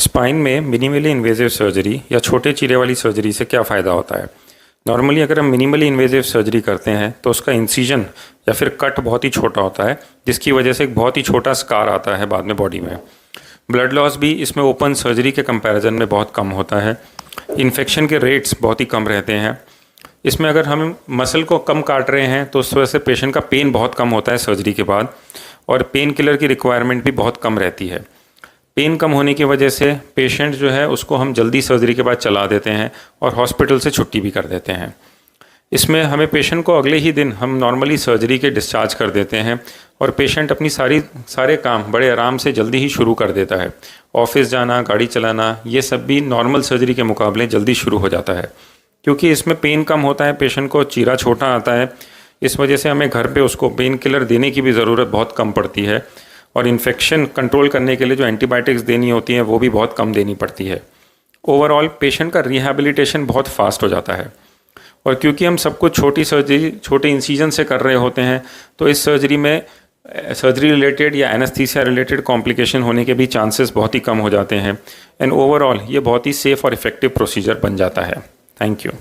Spine में minimally invasive surgery या छोटे चीरे वाली सर्जरी से क्या फ़ायदा होता है। नॉर्मली अगर हम मिनिमली इन्वेजिव सर्जरी करते हैं तो उसका इंसिजन या फिर कट बहुत ही छोटा होता है, जिसकी वजह से एक बहुत ही छोटा स्कार आता है बाद में बॉडी में। ब्लड लॉस भी इसमें ओपन सर्जरी के कंपैरिजन में बहुत कम होता है। इन्फेक्शन के रेट्स बहुत ही कम रहते हैं। इसमें अगर हम मसल को कम काट रहे हैं तो उस वजह से पेशेंट का पेन बहुत कम होता है सर्जरी के बाद, और पेन किलर की रिक्वायरमेंट भी बहुत कम रहती है। पेन कम होने की वजह से पेशेंट जो है उसको हम जल्दी सर्जरी के बाद चला देते हैं और हॉस्पिटल से छुट्टी भी कर देते हैं। इसमें हमें पेशेंट को अगले ही दिन हम नॉर्मली सर्जरी के डिस्चार्ज कर देते हैं और पेशेंट अपनी सारे काम बड़े आराम से जल्दी ही शुरू कर देता है। ऑफिस जाना, गाड़ी चलाना, ये सब भी नॉर्मल सर्जरी के मुकाबले जल्दी शुरू हो जाता है, क्योंकि इसमें पेन कम होता है, पेशेंट को चीरा छोटा आता है। इस वजह से हमें घर पे उसको पेन किलर देने की भी ज़रूरत बहुत कम पड़ती है, और इन्फेक्शन कंट्रोल करने के लिए जो एंटीबायोटिक्स देनी होती हैं वो भी बहुत कम देनी पड़ती है। ओवरऑल पेशेंट का रिहैबिलिटेशन बहुत फास्ट हो जाता है। और क्योंकि हम सब कुछ छोटी सर्जरी, छोटे इंसिजन से कर रहे होते हैं, तो इस सर्जरी में सर्जरी रिलेटेड या एनेस्थीसिया रिलेटेड कॉम्प्लिकेशन होने के भी चांसेस बहुत ही कम हो जाते हैं। एंड ओवरऑल ये बहुत ही सेफ़ और इफ़ेक्टिव प्रोसीजर बन जाता है। Thank you.